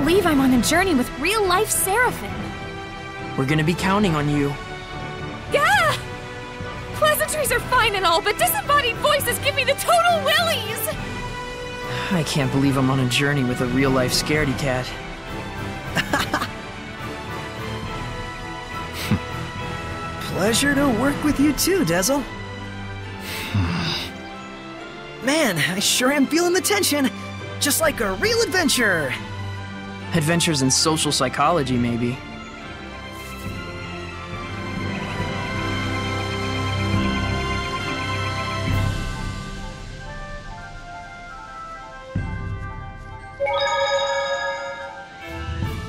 believe I'm on a journey with real-life seraphim. We're gonna be counting on you. Gah! Pleasantries are fine and all, but disembodied voices give me the total willies! I can't believe I'm on a journey with a real-life scaredy cat. Pleasure to work with you too, Dezel. Man, I sure am feeling the tension. Just like a real adventure. Adventures in social psychology, maybe.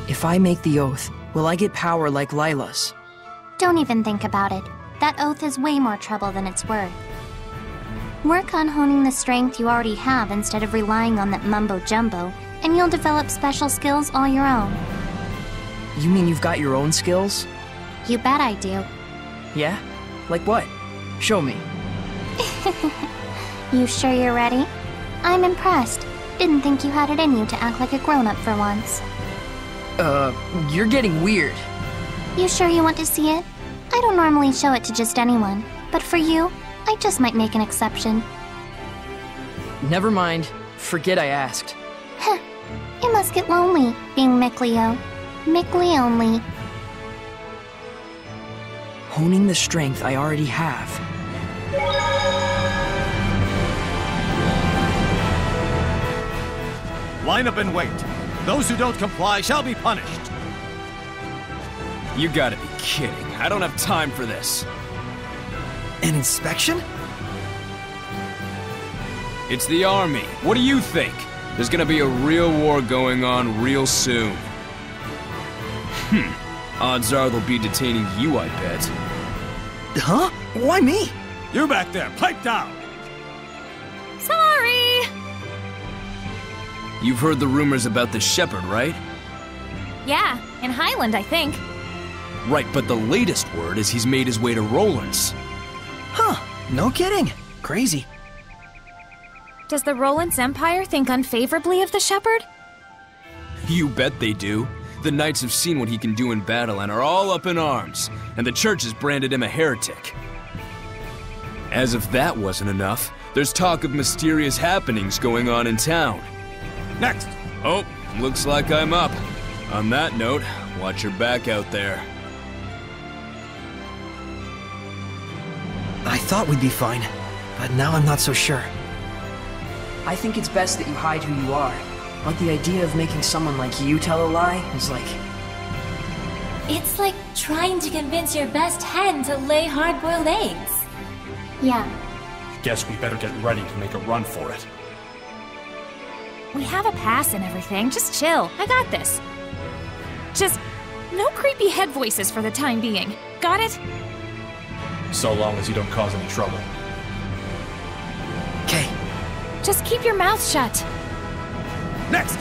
If I make the oath, will I get power like Lila's? Don't even think about it. That oath is way more trouble than it's worth. Work on honing the strength you already have instead of relying on that mumbo-jumbo, and you'll develop special skills all your own. You mean you've got your own skills? You bet I do. Yeah? Like what? Show me. You sure you're ready? I'm impressed. Didn't think you had it in you to act like a grown-up for once. You're getting weird. You sure you want to see it? I don't normally show it to just anyone, but for you, I just might make an exception. Never mind. Forget I asked. Heh. It must get lonely, being Mickleo. Mickley only. Honing the strength I already have. Line up and wait. Those who don't comply shall be punished. You gotta be kidding. I don't have time for this. An inspection? It's the army. What do you think? There's gonna be a real war going on real soon. Odds are they'll be detaining you, I bet. Huh? Why me? You back there, pipe down! Sorry! You've heard the rumors about the shepherd, right? Yeah, in Highland, I think. Right, but the latest word is he's made his way to Roland's. Huh, no kidding. Crazy. Does the Roland's Empire think unfavorably of the shepherd? You bet they do. The knights have seen what he can do in battle and are all up in arms, and the church has branded him a heretic. As if that wasn't enough, there's talk of mysterious happenings going on in town. Next! Oh, looks like I'm up. On that note, watch your back out there. I thought we'd be fine, but now I'm not so sure. I think it's best that you hide who you are. But the idea of making someone like you tell a lie is like... It's like trying to convince your best hen to lay hard-boiled eggs. Yeah. Guess we better get ready to make a run for it. We have a pass and everything. Just chill. I got this. Just no creepy head voices for the time being. Got it? So long as you don't cause any trouble. Okay. Just keep your mouth shut. Next!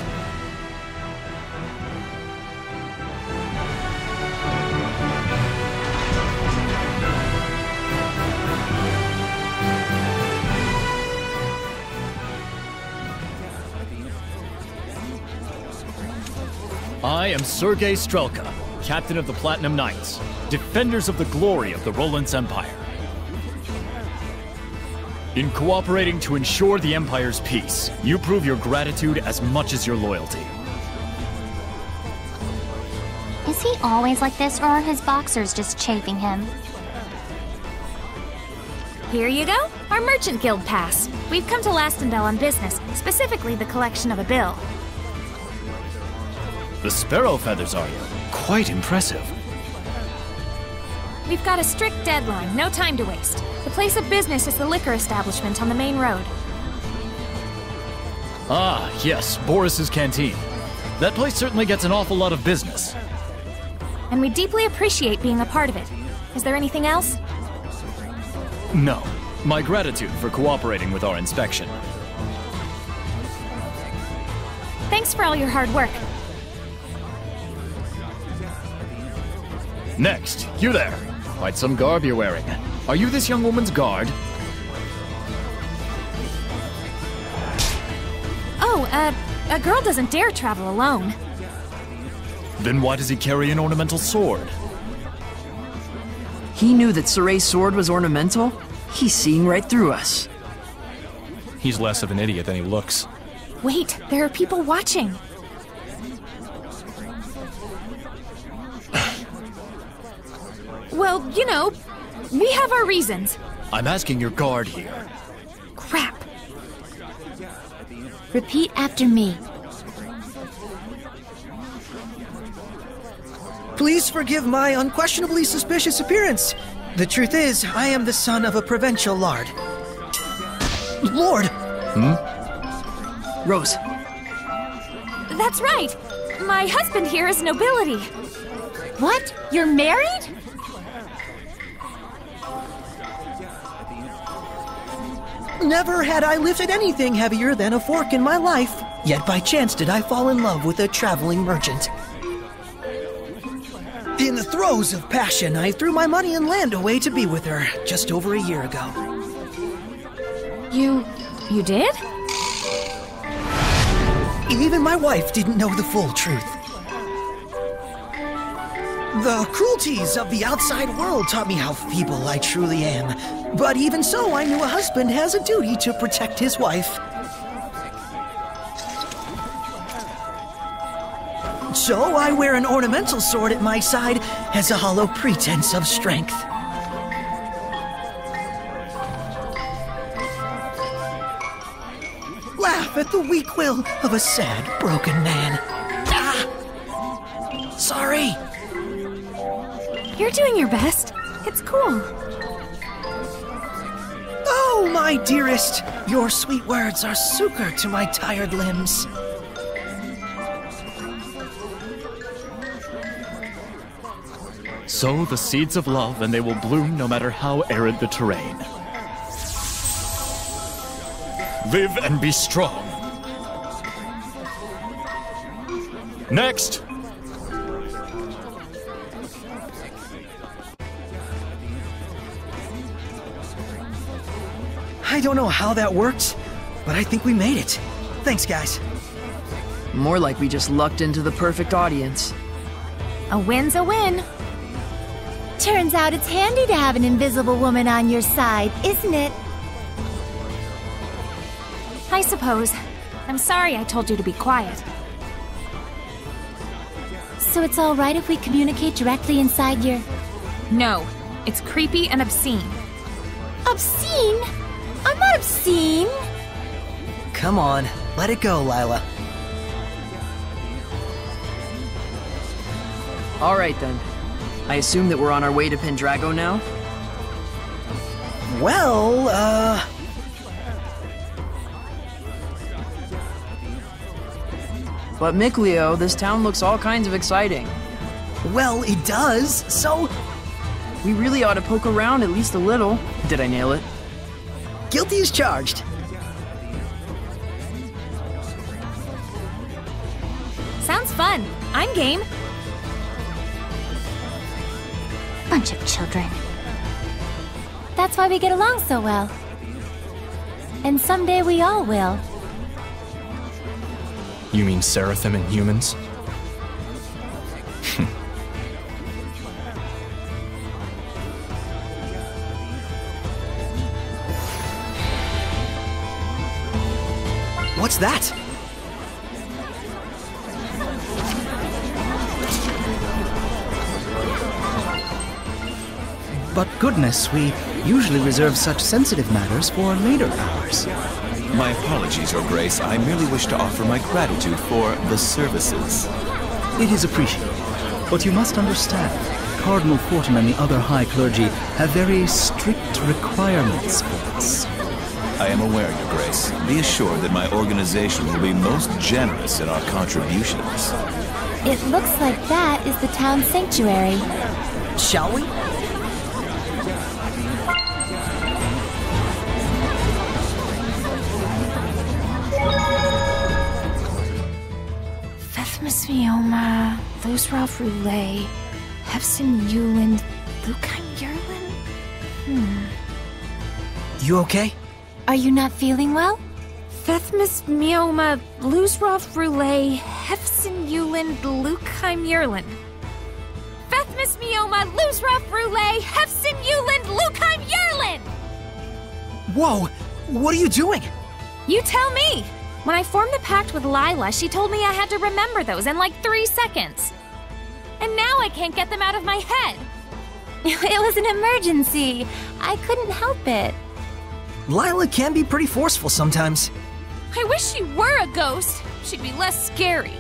I am Sergei Strelka, Captain of the Platinum Knights, defenders of the glory of the Roland's Empire. In cooperating to ensure the Empire's peace, you prove your gratitude as much as your loyalty. Is he always like this, or are his boxers just chafing him? Here you go, our Merchant Guild pass. We've come to Lastendale on business, specifically the collection of a bill. The sparrow feathers, are you? Quite impressive. We've got a strict deadline, no time to waste. The place of business is the liquor establishment on the main road. Ah, yes, Boris's Canteen. That place certainly gets an awful lot of business. And we deeply appreciate being a part of it. Is there anything else? No. My gratitude for cooperating with our inspection. Thanks for all your hard work. Next, you there. Quite some garb you're wearing. Are you this young woman's guard? Oh, a girl doesn't dare travel alone. Then why does he carry an ornamental sword? He knew that Soray's sword was ornamental? He's seeing right through us. He's less of an idiot than he looks. Wait, there are people watching. Well, you know, we have our reasons. I'm asking your guard here. Crap. Repeat after me. Please forgive my unquestionably suspicious appearance. The truth is, I am the son of a provincial lord. Lord! Rose. That's right. My husband here is nobility. What? You're married? Never had I lifted anything heavier than a fork in my life, yet by chance did I fall in love with a traveling merchant. In the throes of passion, I threw my money and land away to be with her just over a year ago. You did? Even my wife didn't know the full truth. The cruelties of the outside world taught me how feeble I truly am. But even so, I knew a husband has a duty to protect his wife. So I wear an ornamental sword at my side as a hollow pretense of strength. Laugh at the weak will of a sad, broken man. Ah! Sorry. You're doing your best. It's cool. Oh, my dearest, your sweet words are succor to my tired limbs. Sow the seeds of love and they will bloom no matter how arid the terrain. Live and be strong. Next! I don't know how that worked, but I think we made it. Thanks, guys. More like we just lucked into the perfect audience. A win's a win. Turns out it's handy to have an invisible woman on your side, isn't it? I suppose. I'm sorry I told you to be quiet. So it's all right if we communicate directly inside your... No, it's creepy and obscene. Obscene? I'm not obscene. Come on, let it go, Lila. Alright then. I assume that we're on our way to Pendrago now? Well, But Mikleo, this town looks all kinds of exciting. well, it does, so... We really ought to poke around at least a little. Did I nail it? Guilty as charged. Sounds fun. I'm game. Bunch of children. That's why we get along so well. And someday we all will. You mean seraphim and humans? What's that? But goodness, we usually reserve such sensitive matters for later hours. My apologies, Your Grace. I merely wish to offer my gratitude for the services. It is appreciated. But you must understand, Cardinal Fortin and the other high clergy have very strict requirements for us. I am aware, Your Grace. Be assured that my organization will be most generous in our contributions. It looks like that is the town sanctuary. Shall we? Mioma, Luzroff Roulet, Hefson Euland, Lukai Yerlin? You okay? Are you not feeling well? Fethmis Mioma, Luzroff Roulet, Hefsin Yuland Lukheim Yerland. Fethmis Mioma Luzra Frule Hefsin Yuland Lukheim Yerland! Whoa! What are you doing? You tell me! When I formed the pact with Lila, she told me I had to remember those in like 3 seconds. And now I can't get them out of my head. It was an emergency. I couldn't help it. Lila can be pretty forceful sometimes. I wish she were a ghost. She'd be less scary.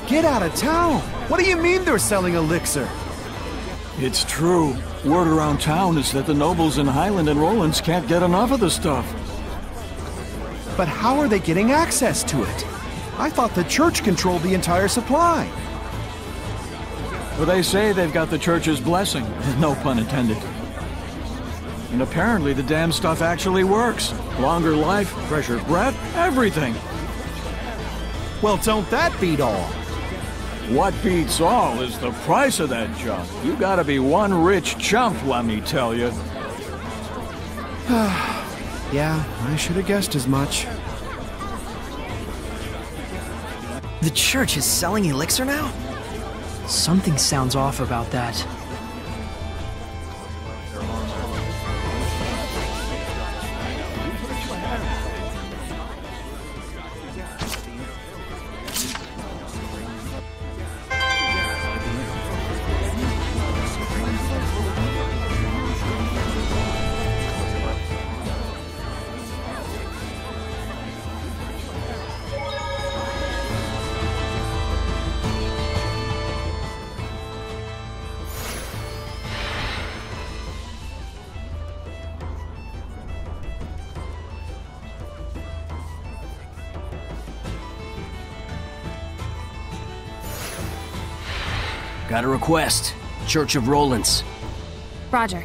Get out of town! What do you mean they're selling elixir? It's true. Word around town is that the nobles in Highland and Rollins can't get enough of the stuff. But how are they getting access to it? I thought the church controlled the entire supply. Well, they say they've got the church's blessing, no pun intended. And apparently the damn stuff actually works. Longer life, fresher breath, everything. Well, don't that beat all? What beats all is the price of that junk. You gotta be one rich chump, let me tell you. Yeah, I should have guessed as much. The church is selling elixir now? Something sounds off about that. Got a request. Church of Rollins. Roger.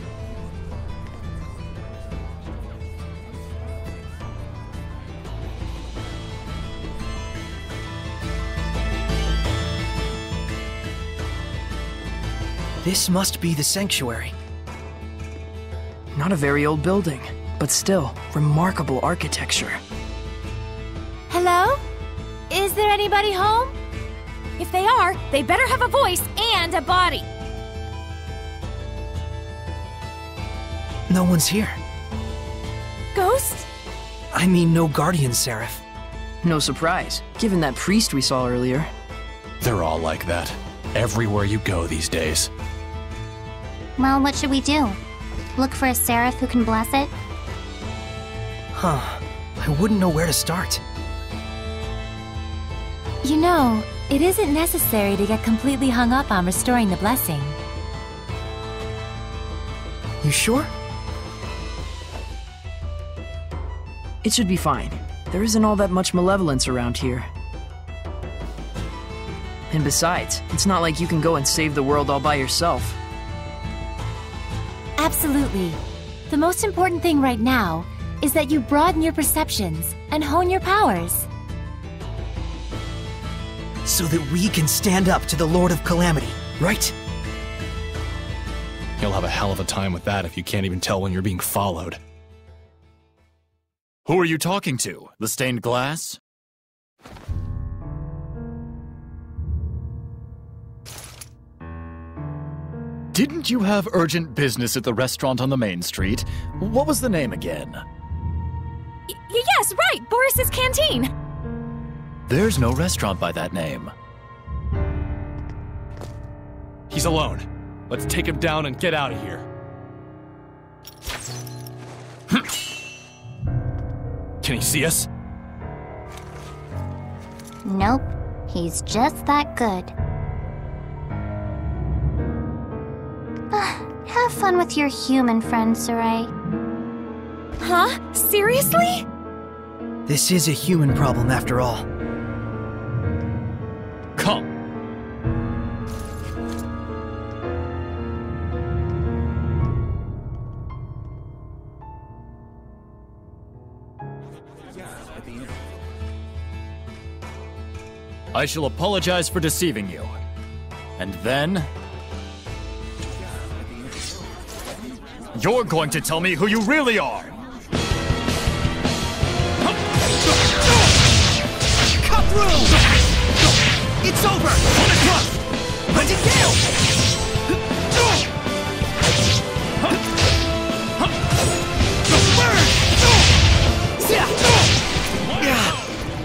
This must be the sanctuary. Not a very old building, but still, remarkable architecture. Hello? Is there anybody home? If they are, they better have a voice and a body. No one's here. Ghost? I mean, no guardian seraph. No surprise, given that priest we saw earlier. They're all like that. Everywhere you go these days. Well, what should we do? Look for a seraph who can bless it? Huh. I wouldn't know where to start. You know, it isn't necessary to get completely hung up on restoring the blessing. You sure? It should be fine. There isn't all that much malevolence around here. And besides, it's not like you can go and save the world all by yourself. Absolutely. The most important thing right now is that you broaden your perceptions and hone your powers. So that we can stand up to the Lord of Calamity, right? You'll have a hell of a time with that if you can't even tell when you're being followed. Who are you talking to? The stained glass? Didn't you have urgent business at the restaurant on the main street? What was the name again? Yes, right! Boris's Canteen! There's no restaurant by that name. He's alone. Let's take him down and get out of here. Can he see us? Nope. He's just that good. Have fun with your human friend, Sarai. Huh? Seriously? This is a human problem after all. Come. I shall apologize for deceiving you. And then... You're going to tell me who you really are! Cut through! It's over! On the club! Let it go!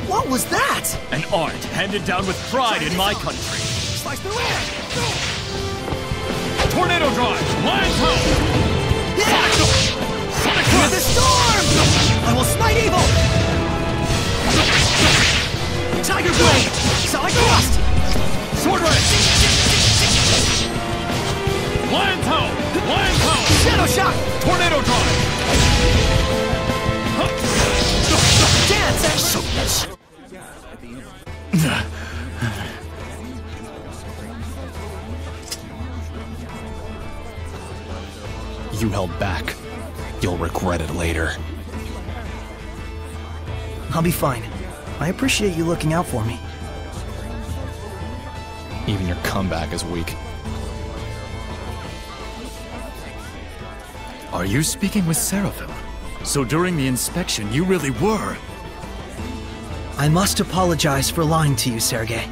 What was that? An art handed down with pride in my country. Slice through air! Tornado drive! Lion's Home! Sonic Hear the storm! I will smite evil! Tiger blade! Sonic thrust! Sword ray! Lion's Home! Lion's Home! Shadow shock! Tornado drive! Dance! You held back. You'll regret it later. I'll be fine. I appreciate you looking out for me. Even your comeback is weak. Are you speaking with Seraphim? So during the inspection, you really were... I must apologize for lying to you, Sergei.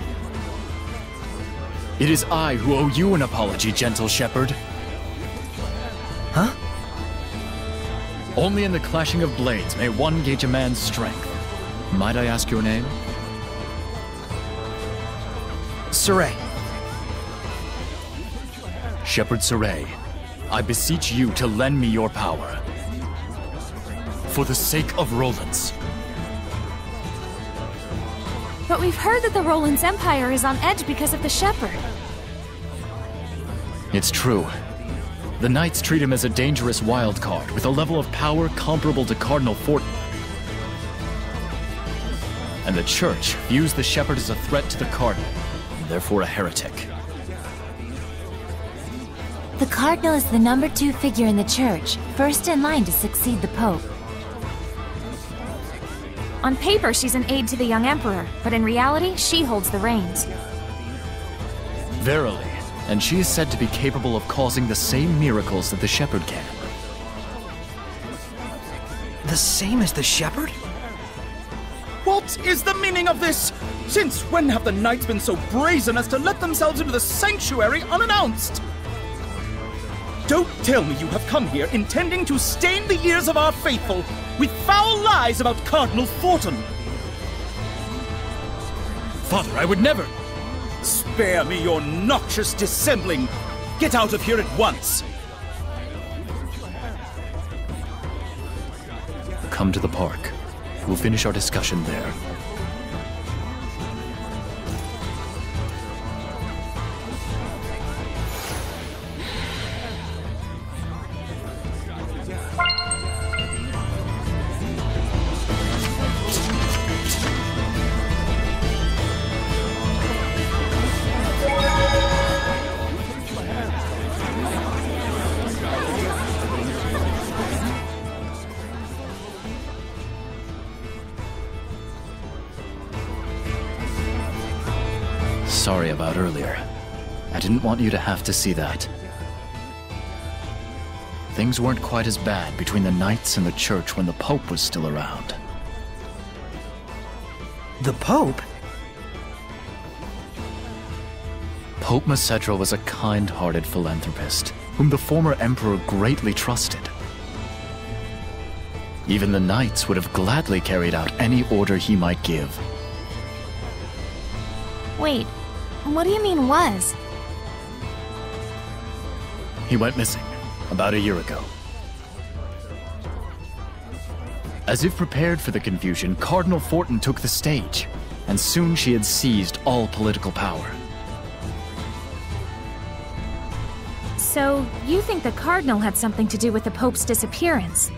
It is I who owe you an apology, gentle shepherd. Huh? Only in the clashing of blades may one gauge a man's strength. Might I ask your name? Saray. Shepherd Saray, I beseech you to lend me your power. For the sake of Roland's. But we've heard that the Roland's empire is on edge because of the shepherd. It's true. The Knights treat him as a dangerous wild card with a level of power comparable to Cardinal Fortin. And the Church views the shepherd as a threat to the Cardinal, and therefore a heretic. The Cardinal is the number 2 figure in the Church, first in line to succeed the Pope. On paper, she's an aide to the young Emperor, but in reality, she holds the reins. Verily, and she is said to be capable of causing the same miracles that the shepherd can. The same as the shepherd? What is the meaning of this? Since when have the Knights been so brazen as to let themselves into the sanctuary unannounced? Don't tell me you have come here intending to stain the ears of our faithful with foul lies about Cardinal Fortin. Father, I would never... Spare me your noxious dissembling. Get out of here at once. Come to the park. We'll finish our discussion there. Sorry about earlier. I didn't want you to have to see that. Things weren't quite as bad between the Knights and the Church when the Pope was still around. The Pope? Pope Macedra was a kind-hearted philanthropist, whom the former Emperor greatly trusted. Even the Knights would have gladly carried out any order he might give. Wait, what do you mean was? He went missing about a year ago. As if prepared for the confusion, Cardinal Fortin took the stage, and soon she had seized all political power. So, you think the Cardinal had something to do with the Pope's disappearance?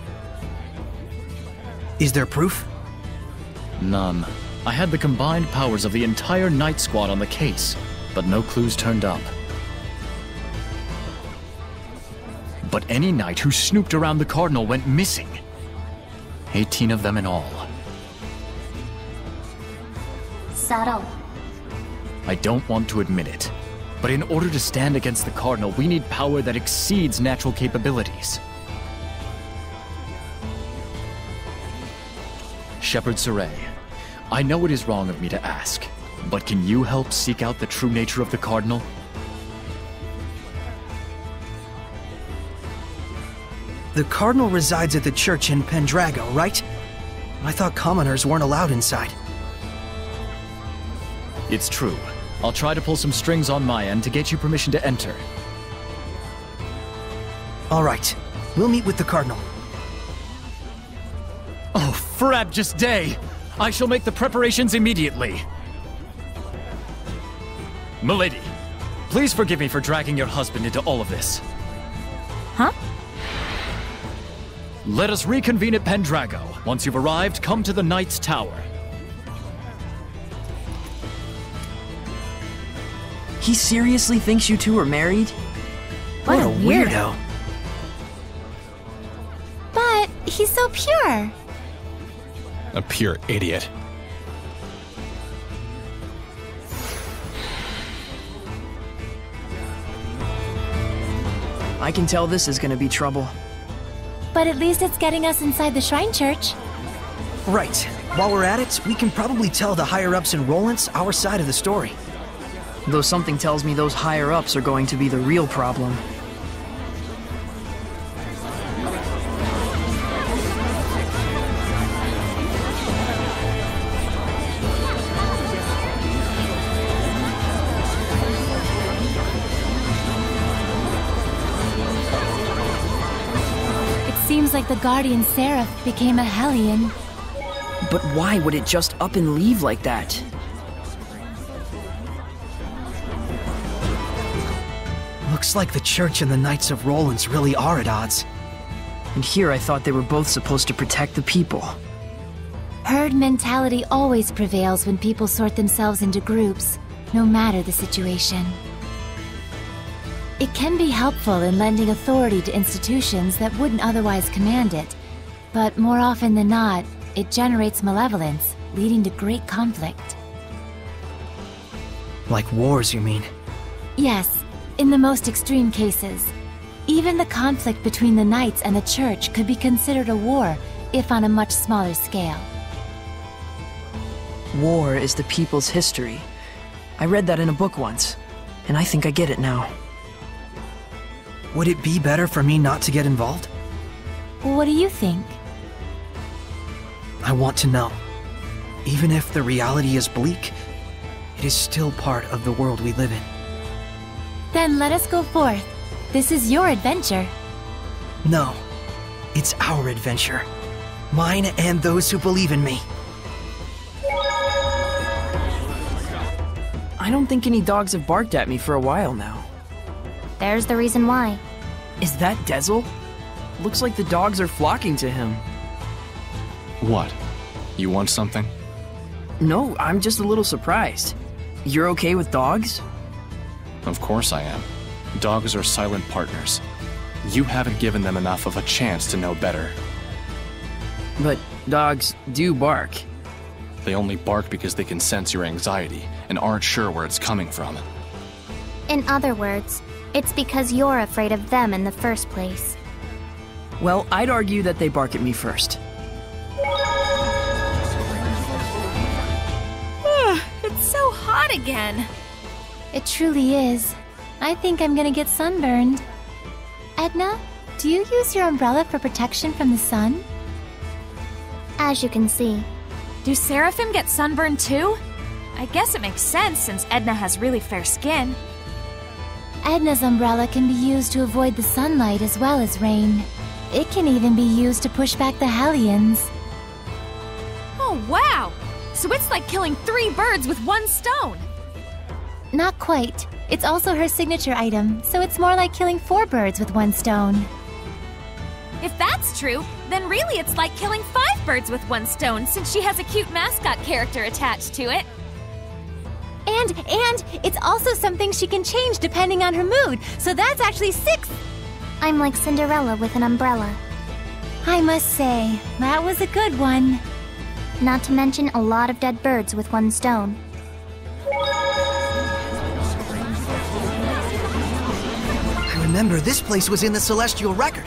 Is there proof? None. I had the combined powers of the entire Knight Squad on the case, but no clues turned up. But any knight who snooped around the Cardinal went missing. 18 of them in all. Subtle. I don't want to admit it, but in order to stand against the Cardinal, we need power that exceeds natural capabilities. Shepherd Saray, I know it is wrong of me to ask, but can you help seek out the true nature of the Cardinal? The Cardinal resides at the church in Pendrago, right? I thought commoners weren't allowed inside. It's true. I'll try to pull some strings on my end to get you permission to enter. All right. We'll meet with the Cardinal. Oh, frabjous day! I shall make the preparations immediately. Milady, please forgive me for dragging your husband into all of this. Huh? Let us reconvene at Pendrago. Once you've arrived, come to the Knight's Tower. He seriously thinks you two are married? What a weirdo. But he's so pure. A pure idiot. I can tell this is gonna be trouble. But at least it's getting us inside the Shrine Church. Right. While we're at it, we can probably tell the higher-ups in Rollins our side of the story. Though something tells me those higher-ups are going to be the real problem. Seems like the Guardian Seraph became a Hellion. But why would it just up and leave like that? Looks like the Church and the Knights of Rollins really are at odds. And here I thought they were both supposed to protect the people. Herd mentality always prevails when people sort themselves into groups, no matter the situation. It can be helpful in lending authority to institutions that wouldn't otherwise command it, but more often than not, it generates malevolence, leading to great conflict. Like wars, you mean? Yes, in the most extreme cases. Even the conflict between the Knights and the Church could be considered a war, if on a much smaller scale. War is the people's history. I read that in a book once, and I think I get it now. Would it be better for me not to get involved? What do you think? I want to know. Even if the reality is bleak, it is still part of the world we live in. Then let us go forth. This is your adventure. No, it's our adventure. Mine and those who believe in me. I don't think any dogs have barked at me for a while now. There's the reason why. Is that Dezel? Looks like the dogs are flocking to him. What? You want something? No, I'm just a little surprised. You're okay with dogs? Of course I am. Dogs are silent partners. You haven't given them enough of a chance to know better. But dogs do bark. They only bark because they can sense your anxiety and aren't sure where it's coming from. In other words, it's because you're afraid of them in the first place. Well, I'd argue that they bark at me first. It's so hot again. It truly is. I think I'm gonna get sunburned. Edna, do you use your umbrella for protection from the sun? As you can see. Do Seraphim get sunburned too? I guess it makes sense since Edna has really fair skin. Edna's umbrella can be used to avoid the sunlight as well as rain. It can even be used to push back the Hellions. Oh wow! So it's like killing 3 birds with 1 stone! Not quite. It's also her signature item, so it's more like killing 4 birds with 1 stone. If that's true, then really it's like killing 5 birds with 1 stone since she has a cute mascot character attached to it. And it's also something she can change depending on her mood, so that's actually 6! I'm like Cinderella with an umbrella. I must say, that was a good one. Not to mention a lot of dead birds with 1 stone. I remember this place was in the Celestial Record.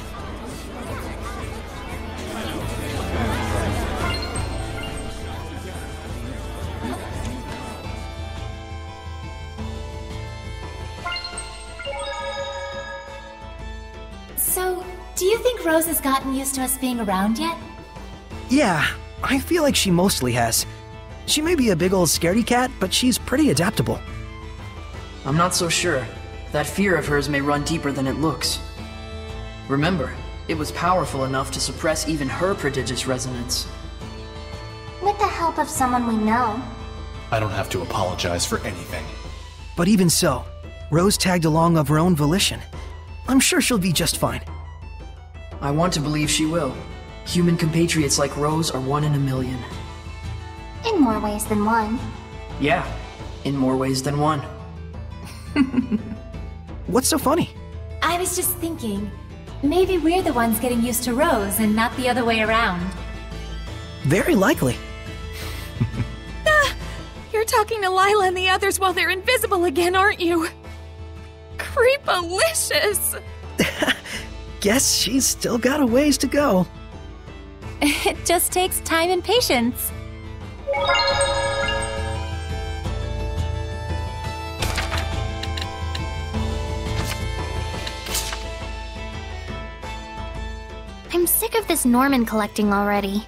Do you think Rose has gotten used to us being around yet? Yeah, I feel like she mostly has. She may be a big old scaredy cat, but she's pretty adaptable. I'm not so sure. That fear of hers may run deeper than it looks. Remember, it was powerful enough to suppress even her prodigious resonance. With the help of someone we know. I don't have to apologize for anything. But even so, Rose tagged along of her own volition. I'm sure she'll be just fine. I want to believe she will. Human compatriots like Rose are one in a million. In more ways than one. Yeah, in more ways than one. What's so funny? I was just thinking, maybe we're the ones getting used to Rose and not the other way around. Very likely. You're talking to Lila and the others while they're invisible again, aren't you? Creepalicious! Guess she's still got a ways to go. It just takes time and patience. I'm sick of this Norman collecting already.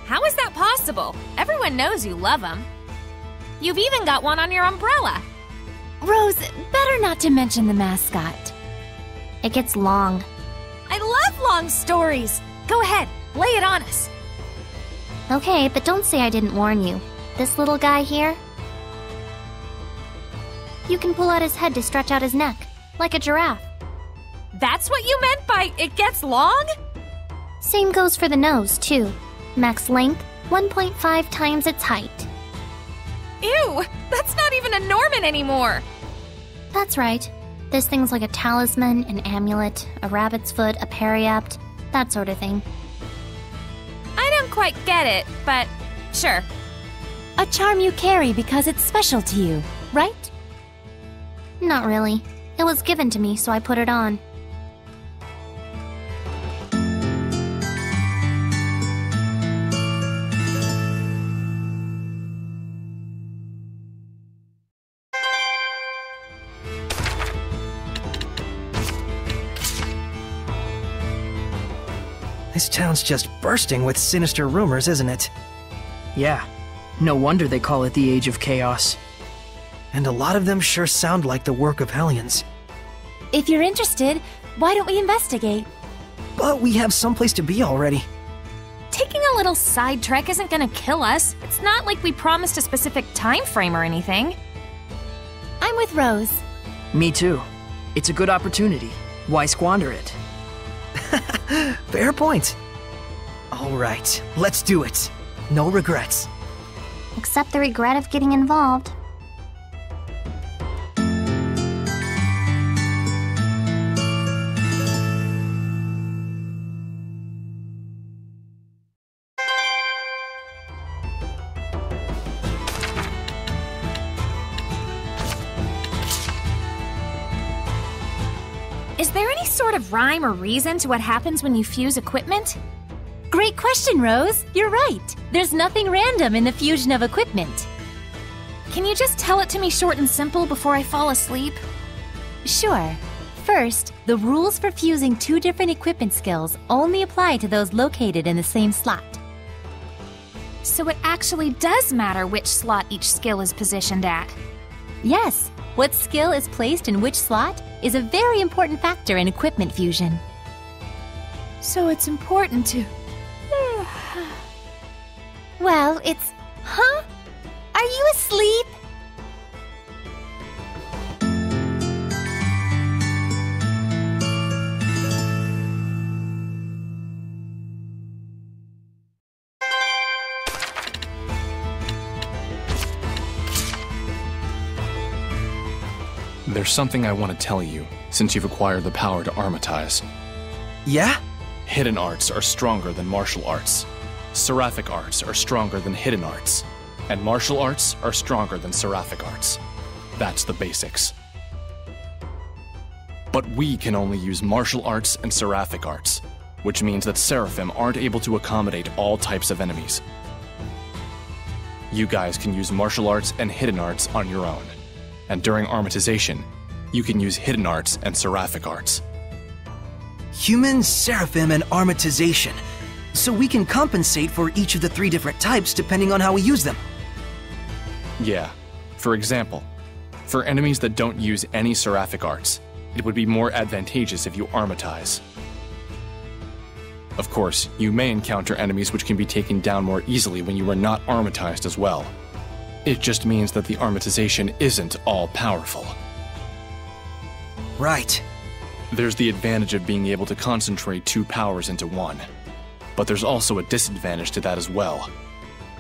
How is that possible? Everyone knows you love him. You've even got one on your umbrella. Rose, better not to mention the mascot. It gets long. I love long stories. Go ahead, lay it on us. Okay, but don't say I didn't warn you. This little guy here? You can pull out his head to stretch out his neck, like a giraffe. That's what you meant by it gets long? Same goes for the nose, too. Max length, 1.5 times its height. Ew, that's not even a Norman anymore. That's right. There's things like a talisman, an amulet, a rabbit's foot, a periapt, that sort of thing. I don't quite get it, but sure. A charm you carry because it's special to you, right? Not really. It was given to me, so I put it on. This town's just bursting with sinister rumors, isn't it? Yeah, no wonder they call it the Age of Chaos. And a lot of them sure sound like the work of Hellions. If you're interested, why don't we investigate? But we have someplace to be already. Taking a little side trek isn't gonna kill us. It's not like we promised a specific time frame or anything. I'm with Rose. Me too. It's a good opportunity. Why squander it? Fair point. All right, let's do it. No regrets. Except the regret of getting involved. Is there any sort of rhyme or reason to what happens when you fuse equipment? Great question, Rose. You're right. There's nothing random in the fusion of equipment. Can you just tell it to me short and simple before I fall asleep? Sure. First, the rules for fusing two different equipment skills only apply to those located in the same slot. So it actually does matter which slot each skill is positioned at. Yes, what skill is placed in which slot is a very important factor in equipment fusion. So it's important to... Well, it's... Huh? Are you asleep? There's something I want to tell you, since you've acquired the power to armatize. Yeah? Hidden arts are stronger than martial arts. Seraphic arts are stronger than hidden arts. And martial arts are stronger than seraphic arts. That's the basics. But we can only use martial arts and seraphic arts, which means that seraphim aren't able to accommodate all types of enemies. You guys can use martial arts and hidden arts on your own. And during armatization, you can use hidden arts and seraphic arts. human, seraphim, and armatization. So we can compensate for each of the 3 different types depending on how we use them. Yeah. For example, for enemies that don't use any seraphic arts, it would be more advantageous if you armatize. Of course, you may encounter enemies which can be taken down more easily when you are not armatized as well. It just means that the armatization isn't all-powerful. Right. There's the advantage of being able to concentrate 2 powers into one. But there's also a disadvantage to that as well.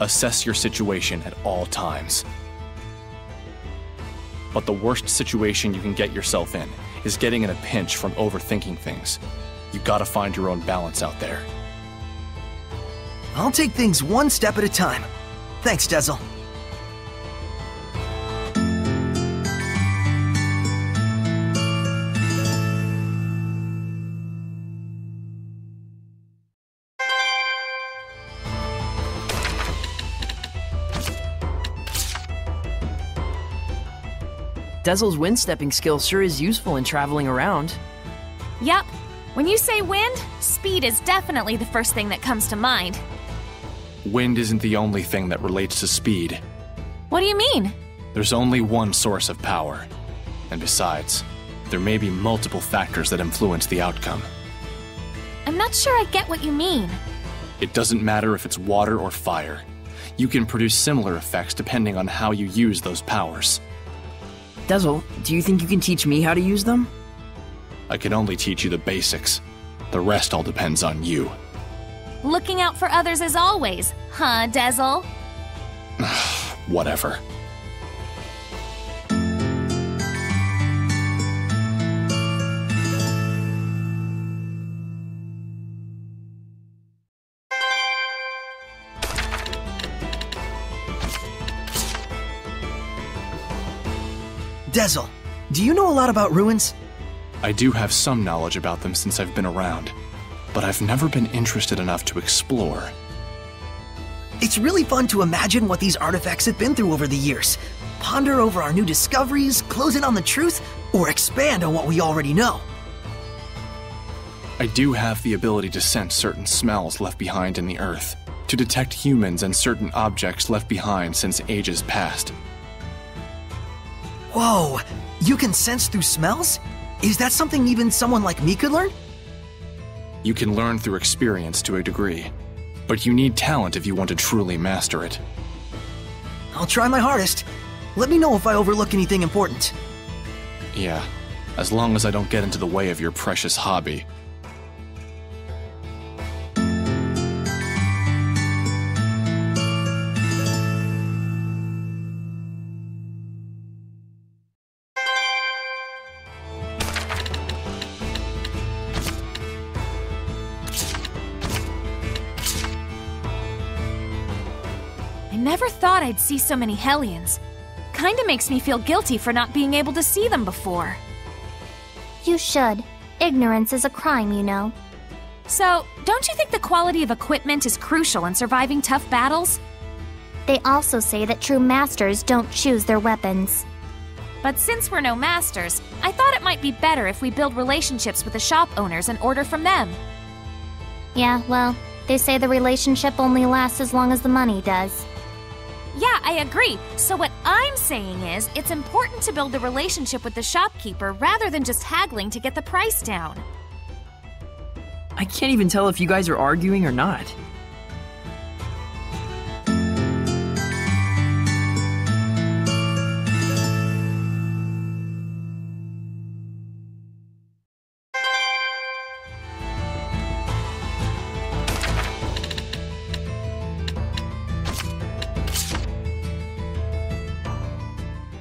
Assess your situation at all times. But the worst situation you can get yourself in is getting in a pinch from overthinking things. You gotta find your own balance out there. I'll take things one step at a time. Thanks, Dezel. Dezel's wind-stepping skill sure is useful in traveling around. Yup. When you say wind, speed is definitely the first thing that comes to mind. Wind isn't the only thing that relates to speed. What do you mean? There's only one source of power. And besides, there may be multiple factors that influence the outcome. I'm not sure I get what you mean. It doesn't matter if it's water or fire. You can produce similar effects depending on how you use those powers. Dezel, do you think you can teach me how to use them? I can only teach you the basics. The rest all depends on you. Looking out for others as always, huh, Dezel? Whatever. Dezel, do you know a lot about ruins? I do have some knowledge about them since I've been around, but I've never been interested enough to explore. It's really fun to imagine what these artifacts have been through over the years. Ponder over our new discoveries, close in on the truth, or expand on what we already know. I do have the ability to sense certain smells left behind in the earth, to detect humans and certain objects left behind since ages past. Whoa, you can sense through smells? Is that something even someone like me could learn? You can learn through experience to a degree, but you need talent if you want to truly master it. I'll try my hardest. Let me know if I overlook anything important. Yeah, as long as I don't get into the way of your precious hobby. Never thought I'd see so many Hellions. Kinda makes me feel guilty for not being able to see them before. You should. Ignorance is a crime, you know. So, don't you think the quality of equipment is crucial in surviving tough battles? They also say that true masters don't choose their weapons. But since we're no masters, I thought it might be better if we build relationships with the shop owners and order from them. Yeah, well, they say the relationship only lasts as long as the money does. Yeah, I agree. So what I'm saying is, it's important to build a relationship with the shopkeeper rather than just haggling to get the price down. I can't even tell if you guys are arguing or not.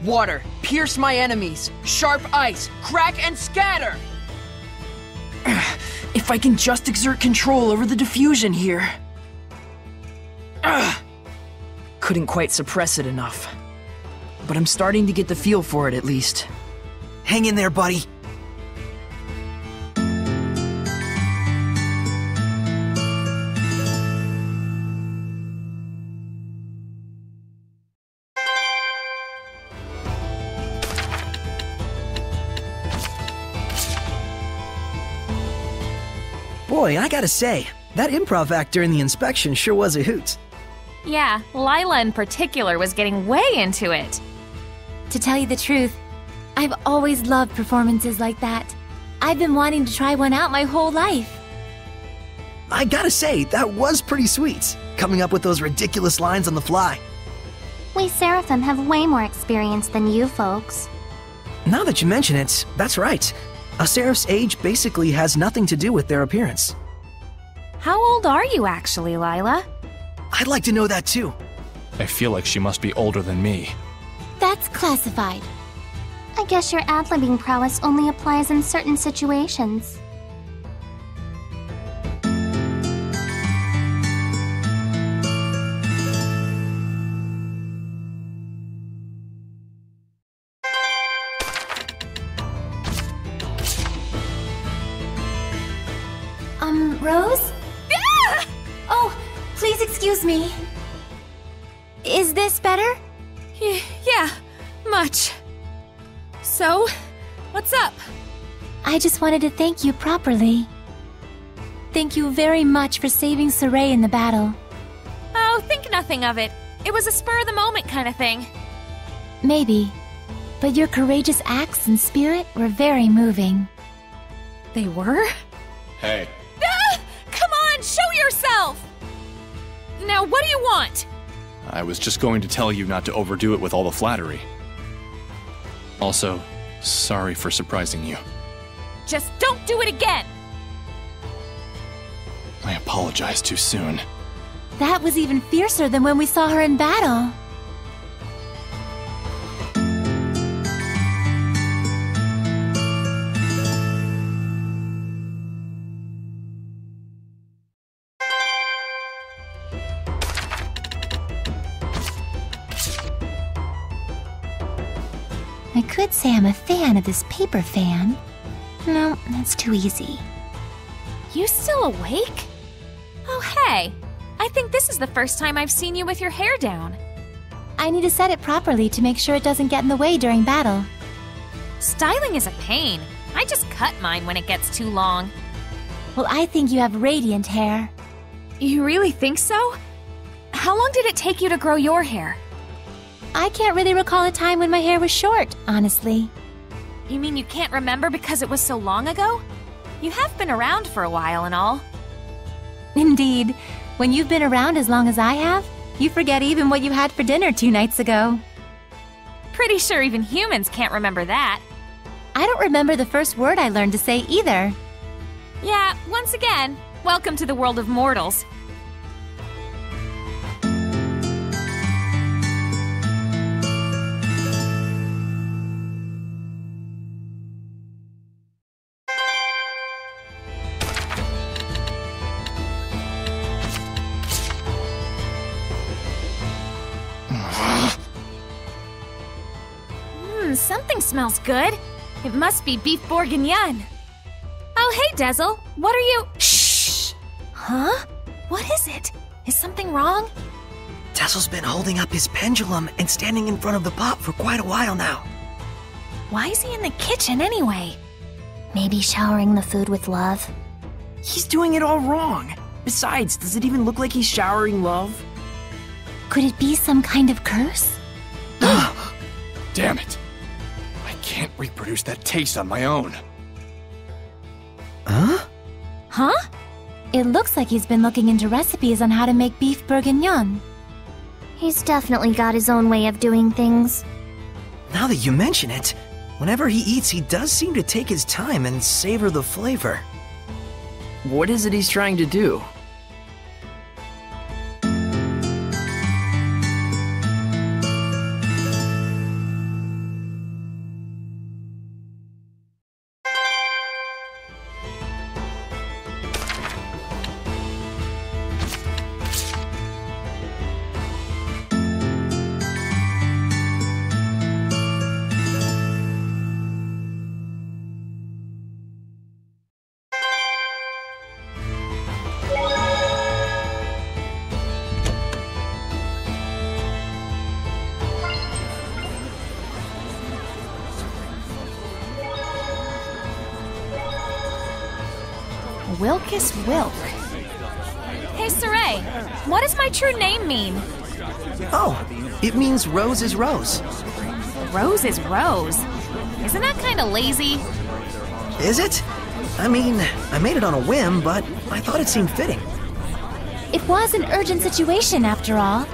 Water, pierce my enemies. Sharp ice, crack and scatter! If I can just exert control over the diffusion here. Couldn't quite suppress it enough. But I'm starting to get the feel for it at least. Hang in there, buddy. Boy, I gotta say, that improv act during the inspection sure was a hoot. Yeah, Lila in particular was getting way into it. To tell you the truth, I've always loved performances like that. I've been wanting to try one out my whole life. I gotta say, that was pretty sweet, coming up with those ridiculous lines on the fly. We Seraphim have way more experience than you folks. Now that you mention it, that's right. A Seraph's age basically has nothing to do with their appearance. How old are you actually, Lila? I'd like to know that too. I feel like she must be older than me. That's classified. I guess your ad-libbing prowess only applies in certain situations. Rose? Ah! Oh, please excuse me. Is this better? Yeah, much. So, what's up? I just wanted to thank you properly. Thank you very much for saving Saray in the battle. Oh, think nothing of it. It was a spur-of-the-moment kind of thing. Maybe, but your courageous acts and spirit were very moving. They were? Hey. Ah! Come on, show yourself! Now, what do you want? I was just going to tell you not to overdo it with all the flattery. Also, sorry for surprising you. Just don't do it again! I apologized too soon. That was even fiercer than when we saw her in battle. I could say I'm a fan of this paper fan. No, that's too easy. You still awake? Oh, hey. I think this is the first time I've seen you with your hair down. I need to set it properly to make sure it doesn't get in the way during battle. Styling is a pain. I just cut mine when it gets too long. Well, I think you have radiant hair. You really think so? How long did it take you to grow your hair? I can't really recall a time when my hair was short, honestly. You mean you can't remember because it was so long ago? You have been around for a while and all. Indeed. When you've been around as long as I have, you forget even what you had for dinner 2 nights ago. Pretty sure even humans can't remember that. I don't remember the first word I learned to say either. Yeah, once again, welcome to the world of mortals. Something smells good. It must be beef bourguignon. Oh, hey, Dezel. What are you... Shh! Huh? What is it? Is something wrong? Dezel's been holding up his pendulum and standing in front of the pot for quite a while now. Why is he in the kitchen anyway? Maybe showering the food with love. He's doing it all wrong. Besides, does it even look like he's showering love? Could it be some kind of curse? Damn it! I can't reproduce that taste on my own. Huh? Huh? It looks like he's been looking into recipes on how to make beef bourguignon. He's definitely got his own way of doing things. Now that you mention it, whenever he eats, he does seem to take his time and savor the flavor. What is it he's trying to do? Wilkus Wilk. Hey, Saray, what does my true name mean? Oh, it means Rose is Rose. Rose is Rose? Isn't that kinda lazy? Is it? I mean, I made it on a whim, but I thought it seemed fitting. It was an urgent situation, after all.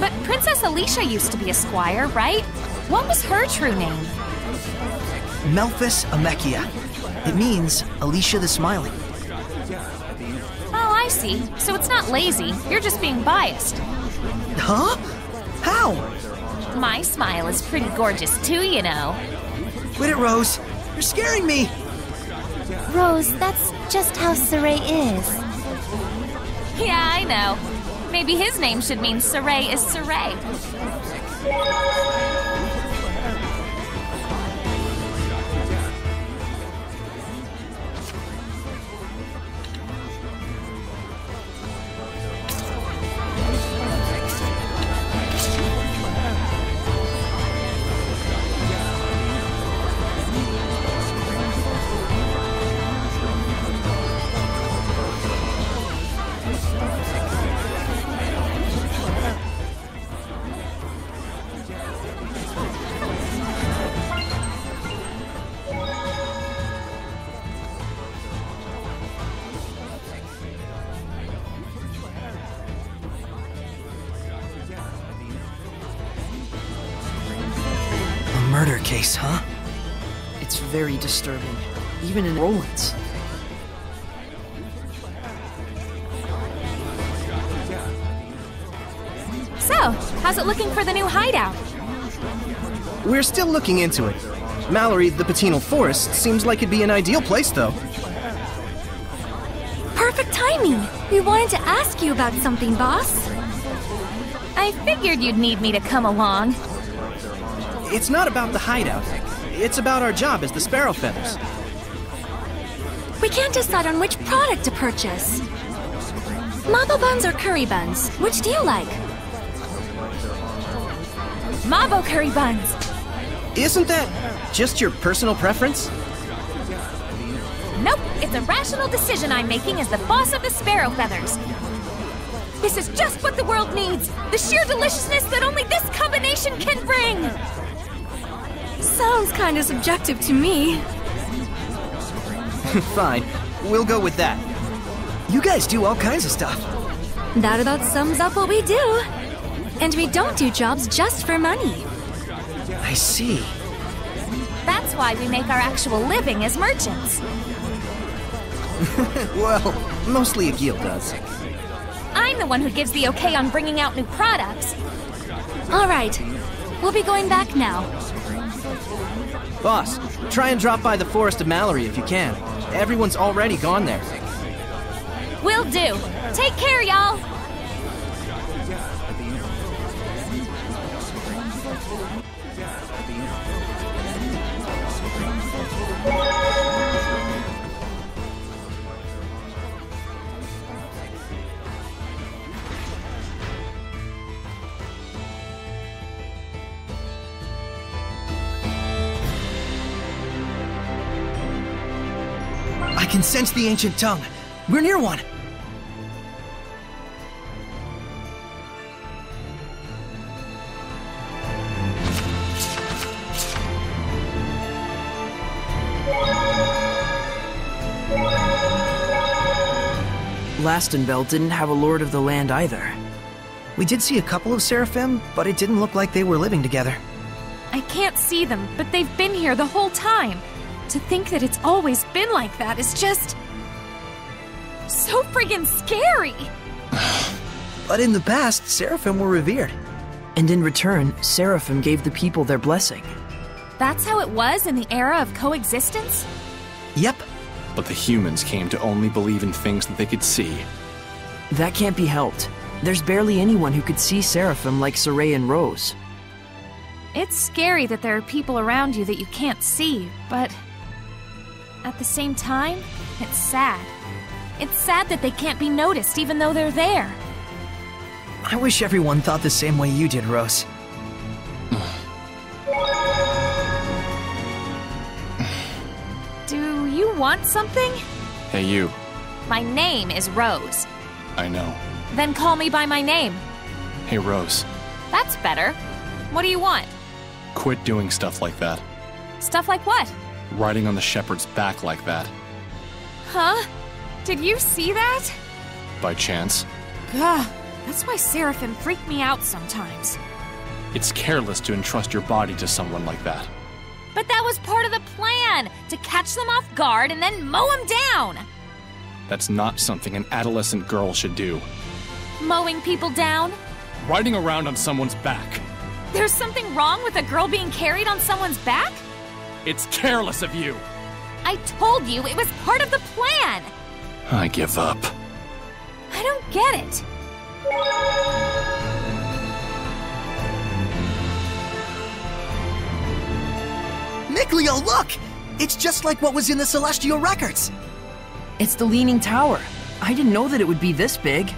But Princess Alicia used to be a squire, right? What was her true name? Melphis Amechia. It means Alicia the Smiling. Oh, I see. So it's not lazy. You're just being biased. Huh? How? My smile is pretty gorgeous too, you know. Quit it, Rose. You're scaring me. Rose, that's just how Saray is. Yeah, I know. Maybe his name should mean Saray is Saray. Murder case, huh? It's very disturbing, even in Roland's. So, how's it looking for the new hideout? We're still looking into it. Mallory, the Patinal Forest, seems like it'd be an ideal place, though. Perfect timing! We wanted to ask you about something, boss. I figured you'd need me to come along. It's not about the hideout. It's about our job as the Sparrow Feathers. We can't decide on which product to purchase. Mabo buns or curry buns? Which do you like? Mabo curry buns! Isn't that just your personal preference? Nope, it's a rational decision I'm making as the boss of the Sparrow Feathers. This is just what the world needs! The sheer deliciousness that only this combination can bring! Sounds kinda subjective to me. Fine, we'll go with that. You guys do all kinds of stuff. That about sums up what we do. And we don't do jobs just for money. I see. That's why we make our actual living as merchants. Well, mostly Agil does. I'm the one who gives the okay on bringing out new products. All right, we'll be going back now. Boss, try and drop by the Forest of Mallory if you can. Everyone's already gone there. Will do. Take care, y'all. I can sense the ancient tongue. We're near one. Lastenbell didn't have a lord of the land either. We did see a couple of seraphim, but it didn't look like they were living together. I can't see them, but they've been here the whole time. To think that it's always been like that is just... so friggin' scary! But in the past, seraphim were revered. And in return, seraphim gave the people their blessing. That's how it was in the era of coexistence? Yep. But the humans came to only believe in things that they could see. That can't be helped. There's barely anyone who could see seraphim like Saray and Rose. It's scary that there are people around you that you can't see, but... at the same time, it's sad. It's sad that they can't be noticed even though they're there. I wish everyone thought the same way you did, Rose. Do you want something? Hey, you. My name is Rose. I know. Then call me by my name. Hey, Rose. That's better. What do you want? Quit doing stuff like that. Stuff like what? Riding on the shepherd's back like that. Huh? Did you see that? By chance? Gah, that's why Seraphim freak me out sometimes. It's careless to entrust your body to someone like that. But that was part of the plan! To catch them off guard and then mow them down! That's not something an adolescent girl should do. Mowing people down? Riding around on someone's back. There's something wrong with a girl being carried on someone's back? It's careless of you! I told you it was part of the plan! I give up. I don't get it. Mikleo, look! It's just like what was in the Celestial Records! It's the Leaning Tower. I didn't know that it would be this big.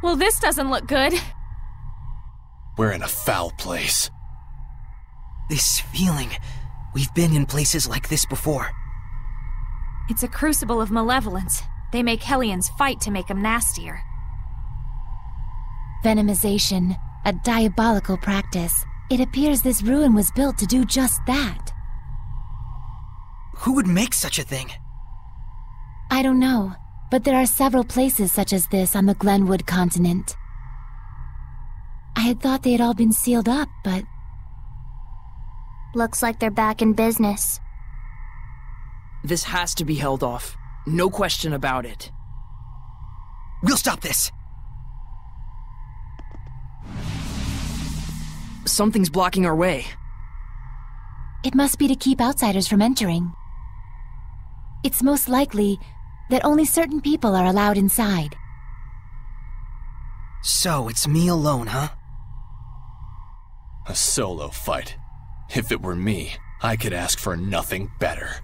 Well, this doesn't look good. We're in a foul place. This feeling. We've been in places like this before. It's a crucible of malevolence. They make Hellions fight to make them nastier. Venomization, a diabolical practice. It appears this ruin was built to do just that. Who would make such a thing? I don't know, but there are several places such as this on the Glenwood continent. I had thought they had all been sealed up, but... Looks like they're back in business. This has to be held off. No question about it. We'll stop this! Something's blocking our way. It must be to keep outsiders from entering. It's most likely that only certain people are allowed inside. So, it's me alone, huh? A solo fight. If it were me, I could ask for nothing better.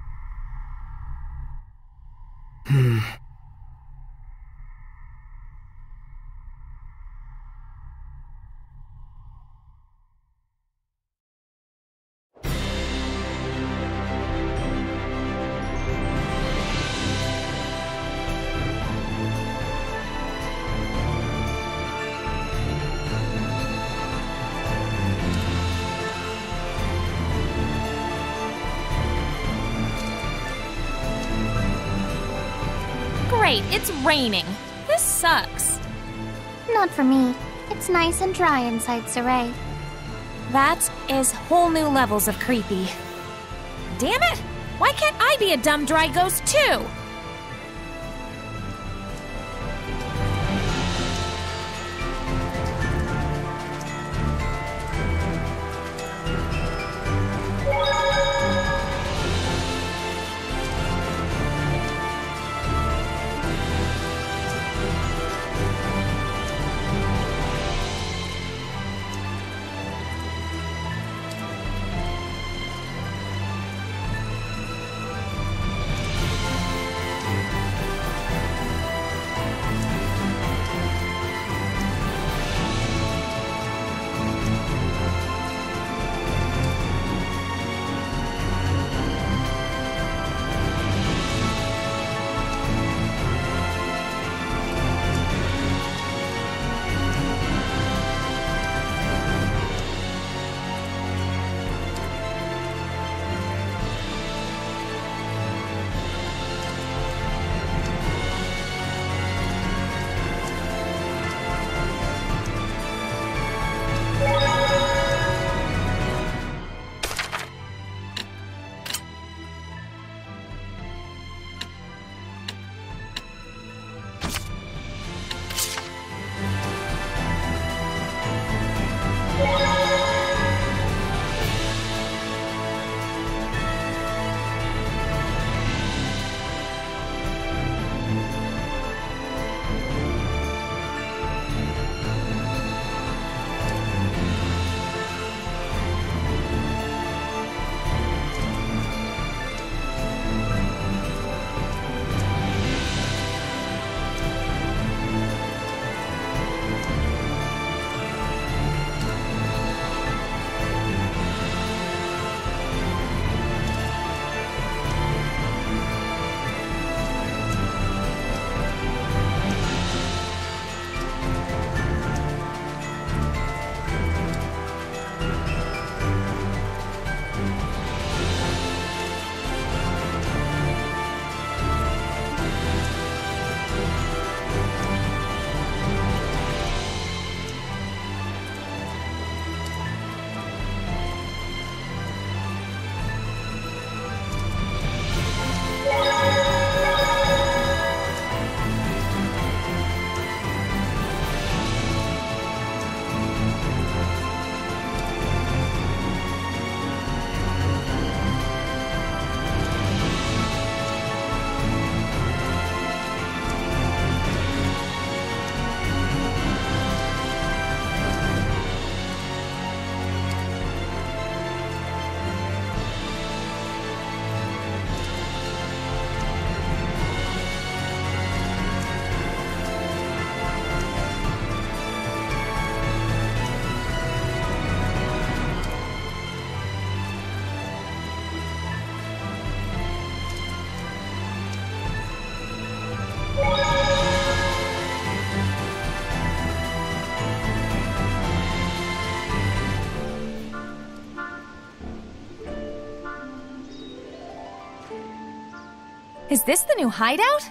Great, it's raining. This sucks. Not for me. It's nice and dry inside Saray. That is whole new levels of creepy. Damn it! Why can't I be a dumb dry ghost too? Is this the new hideout?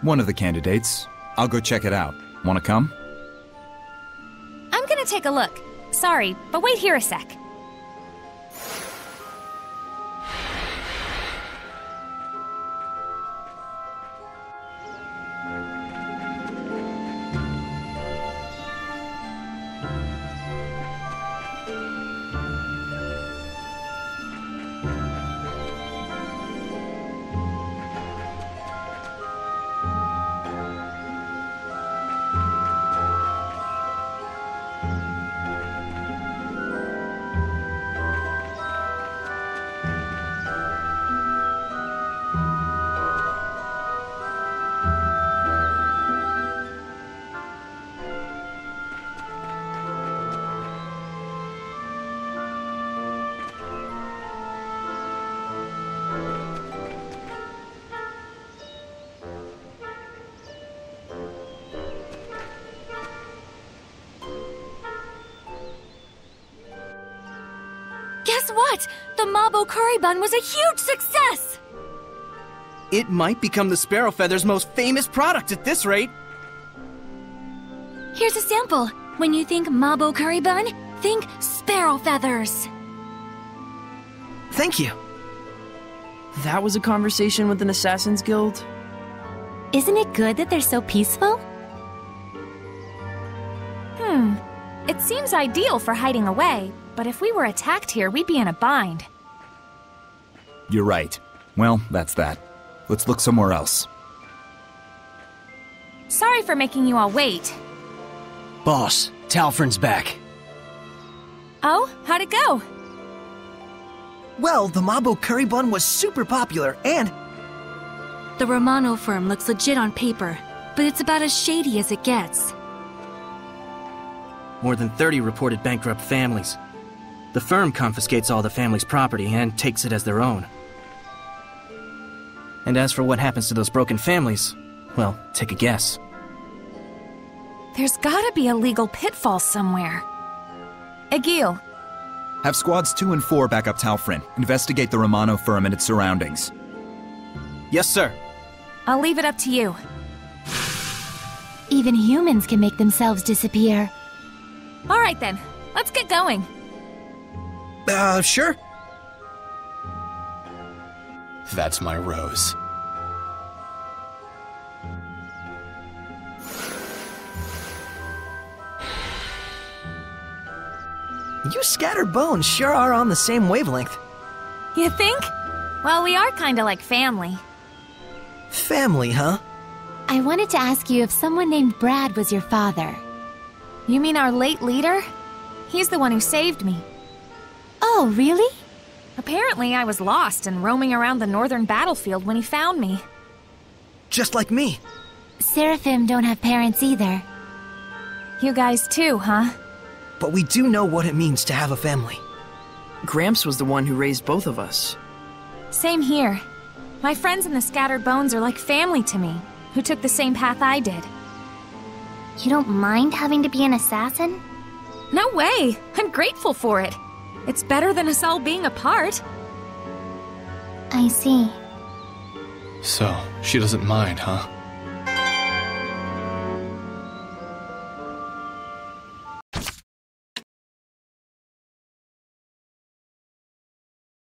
One of the candidates. I'll go check it out. Wanna come? I'm gonna take a look. Sorry, but wait here a sec. Guess what? The Mabo curry bun was a huge success! It might become the Sparrow Feather's most famous product at this rate. Here's a sample. When you think Mabo curry bun, think sparrow feathers. Thank you. That was a conversation with an Assassin's Guild? Isn't it good that they're so peaceful? It seems ideal for hiding away, but if we were attacked here, we'd be in a bind. You're right. Well, that's that. Let's look somewhere else. Sorry for making you all wait. Boss, Talfrin's back. Oh, how'd it go? Well, the Mabo curry bun was super popular, and... The Romano firm looks legit on paper, but it's about as shady as it gets. More than 30 reported bankrupt families. The firm confiscates all the family's property and takes it as their own. And as for what happens to those broken families, well, take a guess. There's gotta be a legal pitfall somewhere. Egil. Have squads 2 and 4 back up Talfrin. Investigate the Romano firm and its surroundings. Yes, sir. I'll leave it up to you. Even humans can make themselves disappear. All right then, let's get going. Sure. That's my rose. You scattered bones sure are on the same wavelength. You think? Well, we are kinda like family. Family, huh? I wanted to ask you if someone named Brad was your father. You mean our late leader? He's the one who saved me. Oh, really? Apparently I was lost and roaming around the northern battlefield when he found me. Just like me. Seraphim don't have parents either. You guys too, huh? But we do know what it means to have a family. Gramps was the one who raised both of us. Same here. My friends in the Scattered Bones are like family to me, who took the same path I did. You don't mind having to be an assassin? No way! I'm grateful for it. It's better than us all being apart. I see. So, she doesn't mind, huh?